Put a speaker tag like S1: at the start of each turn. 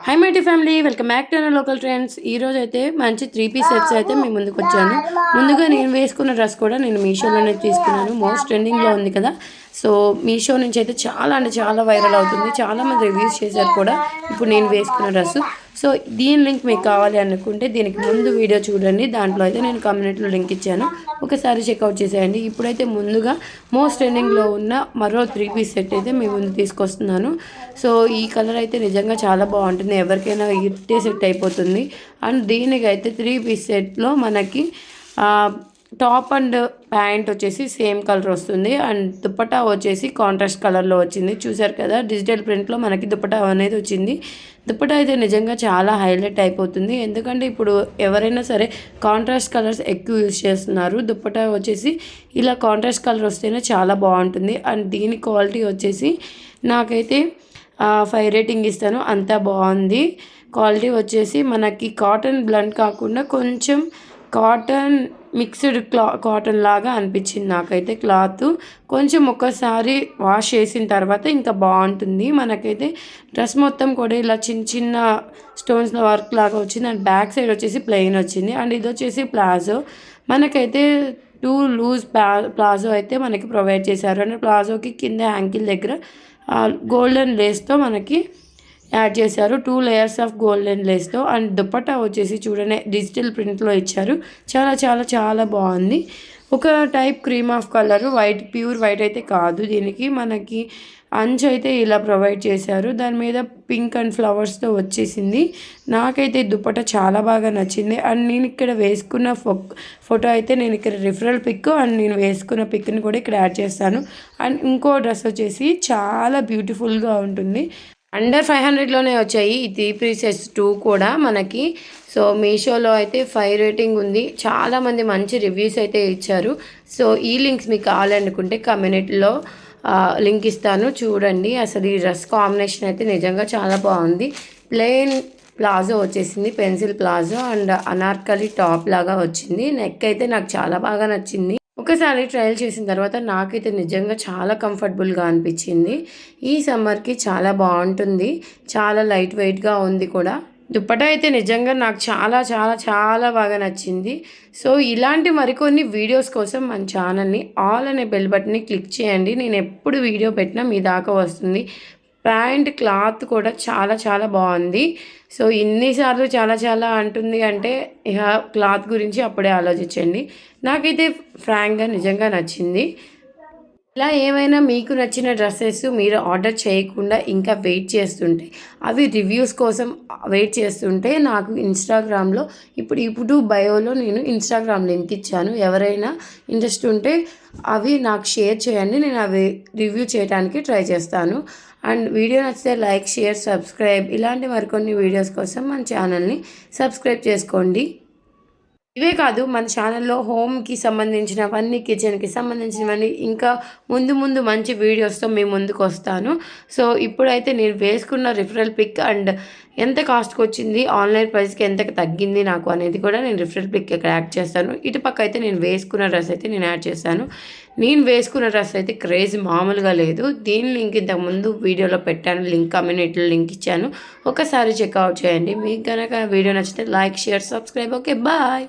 S1: High mighty family, welcome back to our local trends. ఈరోజు అయితే మంచి 3 పీస్ సెట్స్ అయితే మేము ముందుకు వచ్చాను. ముందుగా నేను వేసుకున్న డ్రెస్ కూడా నేను మీషోలోనే తీసుకున్నాను. మోస్ట్ ట్రెండింగ్లో ఉంది కదా. సో మీషో నుంచి అయితే చాలా అంటే చాలా వైరల్ అవుతుంది. చాలామంది రివ్యూస్ చేశారు కూడా ఇప్పుడు నేను వేసుకున్న డ్రెస్సు. సో దీని లింక్ మీకు కావాలి అనుకుంటే దీనికి ముందు వీడియో చూడండి. దాంట్లో అయితే నేను కమ్యూనిటీలో లింక్ ఇచ్చాను, ఒకసారి చెక్అవుట్ చేసేయండి. ఇప్పుడైతే ముందుగా మోస్ట్ ట్రెండింగ్లో ఉన్న మరో 3 పీస్ సెట్ అయితే మీ ముందు తీసుకొస్తున్నాను. సో ఈ కలర్ అయితే నిజంగా చాలా బాగుంటుంది, ఎవరికైనా ఇట్టే సెట్ అయిపోతుంది. అండ్ దీనికైతే 3 పీస్ సెట్లో మనకి టాప్ అండ్ ప్యాంట్ వచ్చేసి సేమ్ కలర్ వస్తుంది. అండ్ దుప్పటా వచ్చేసి కాంట్రాస్ట్ కలర్లో వచ్చింది. చూసారు కదా, డిజిటల్ ప్రింట్లో మనకి దుప్పటా అనేది వచ్చింది. దుప్పటా అయితే నిజంగా చాలా హైలైట్ అయిపోతుంది, ఎందుకంటే ఇప్పుడు ఎవరైనా సరే కాంట్రాస్ట్ కలర్స్ ఎక్కువ యూజ్ చేస్తున్నారు. దుప్పటా వచ్చేసి ఇలా కాంట్రాస్ట్ కలర్ వస్తేనే చాలా బాగుంటుంది. అండ్ దీని క్వాలిటీ వచ్చేసి నాకైతే 5 రేటింగ్ ఇస్తాను, అంతా బాగుంది. క్వాలిటీ వచ్చేసి మనకి కాటన్ బ్లెండ్ కాకుండా కొంచెం కాటన్ మిక్స్డ్ కాటన్ లాగా అనిపించింది నాకైతే. క్లాత్ కొంచెం ఒక్కసారి వాష్ చేసిన తర్వాత ఇంకా బాగుంటుంది. మనకైతే డ్రెస్ మొత్తం కూడా ఇలా చిన్న చిన్న స్టోన్స్ వర్క్ లాగా వచ్చింది. అండ్ బ్యాక్ సైడ్ వచ్చేసి ప్లెయిన్ వచ్చింది. అండ్ ఇది వచ్చేసి ప్లాజో. మనకైతే 2 లూజ్ ప్లాజో అయితే మనకి ప్రొవైడ్ చేశారు. అండ్ ప్లాజోకి కింద యాంకిల్ దగ్గర గోల్డెన్ లేస్తో మనకి యాడ్ చేశారు, 2 లేయర్స్ ఆఫ్ గోల్డెన్ లేస్తో. అండ్ దుప్పట్టా వచ్చేసి చూడండి డిజిటల్ ప్రింట్లో ఇచ్చారు. చాలా చాలా చాలా బాగుంది. ఒక type cream of colour, white, pure white అయితే కాదు. దీనికి మనకి అంచు అయితే ఇలా ప్రొవైడ్ చేశారు, దాని మీద పింక్ అండ్ ఫ్లవర్స్తో వచ్చేసింది. నాకైతే దుప్పట చాలా బాగా నచ్చింది. అండ్ నేను ఇక్కడ వేసుకున్న ఫోటో అయితే నేను ఇక్కడ రిఫరల్ పిక్ అండ్ నేను వేసుకున్న పిక్ని కూడా ఇక్కడ యాడ్ చేస్తాను. అండ్ ఇంకో డ్రెస్ వచ్చేసి చాలా బ్యూటిఫుల్గా ఉంటుంది. అండర్ 500లోనే వచ్చాయి ఈ 3 పీసెస్ 2 కూడా మనకి. సో మీషోలో అయితే 5 రేటింగ్ ఉంది. చాలామంది మంచి రివ్యూస్ అయితే ఇచ్చారు. సో ఈ లింక్స్ మీకు కావాలనుకుంటే కమ్యూనిటీలో లింక్ ఇస్తాను, చూడండి. అసలు ఈ డ్రెస్ కాంబినేషన్ అయితే నిజంగా చాలా బాగుంది. ప్లెయిన్ ప్లాజో వచ్చేసింది, pencil palazzo. And Anarkali top లాగా వచ్చింది. నెక్ అయితే నాకు చాలా బాగా నచ్చింది. ఒకసారి ట్రయల్ చేసిన తర్వాత నాకైతే నిజంగా చాలా కంఫర్టబుల్గా అనిపించింది. ఈ సమ్మర్కి చాలా బాగుంటుంది, చాలా లైట్ వెయిట్గా ఉంది కూడా. దుప్పటా అయితే నిజంగా నాకు చాలా చాలా చాలా బాగా నచ్చింది. సో ఇలాంటి మరికొన్ని వీడియోస్ కోసం మన ఛానల్ని ఆల్ అనే బెల్ బటన్ని క్లిక్ చేయండి. నేను ఎప్పుడు వీడియో పెట్టినా మీ దాకా వస్తుంది. ప్యాంట్ క్లాత్ కూడా చాలా చాలా బాగుంది. సో ఇన్నిసార్లు చాలా చాలా అంటుంది అంటే ఇక క్లాత్ గురించి అప్పుడే ఆలోచించండి. నాకైతే ఫ్రాంక్గా నిజంగా నచ్చింది. ఇలా ఏమైనా మీకు నచ్చిన డ్రెస్సెస్ మీరు ఆర్డర్ చేయకుండా ఇంకా వెయిట్ చేస్తుంటే, అవి రివ్యూస్ కోసం వెయిట్ చేస్తుంటే, నాకు ఇన్స్టాగ్రామ్లో ఇప్పుడు బయోలో నేను ఇన్స్టాగ్రామ్ లింక్ ఇచ్చాను. ఎవరైనా ఇంట్రెస్ట్ ఉంటే అవి నాకు షేర్ చేయండి, నేను అవి రివ్యూ చేయడానికి ట్రై చేస్తాను. అండ్ వీడియో నచ్చితే లైక్, షేర్, సబ్స్క్రైబ్. ఇలాంటి మరికొన్ని వీడియోస్ కోసం మన ఛానల్ని సబ్స్క్రైబ్ చేసుకోండి. ఇవే కాదు, మన ఛానల్లో హోమ్కి సంబంధించినవన్నీ, కిచెన్కి సంబంధించినవన్నీ ఇంకా ముందు ముందు మంచి వీడియోస్తో మేము ముందుకు వస్తాను. సో ఇప్పుడైతే నేను వేసుకున్న రిఫరల్ పిక్ అండ్ ఎంత కాస్ట్కి వచ్చింది, ఆన్లైన్ ప్రైస్కి ఎంత తగ్గింది నాకు అనేది కూడా నేను రిఫరల్ పిక్ ఇక్కడ యాడ్ చేస్తాను. ఇటుపక్క అయితే నేను వేసుకున్న డ్రెస్ అయితే నేను యాడ్ చేస్తాను. నేను వేసుకున్న డ్రెస్ అయితే క్రేజ్ మామూలుగా లేదు. దీని లింక్ ఇంతకుముందు వీడియోలో పెట్టాను, లింక్ కమ్యూనిటీలో లింక్ ఇచ్చాను, ఒకసారి చెక్అవుట్ చేయండి. మీకు కనుక వీడియో నచ్చితే like, share, subscribe. Okay, bye.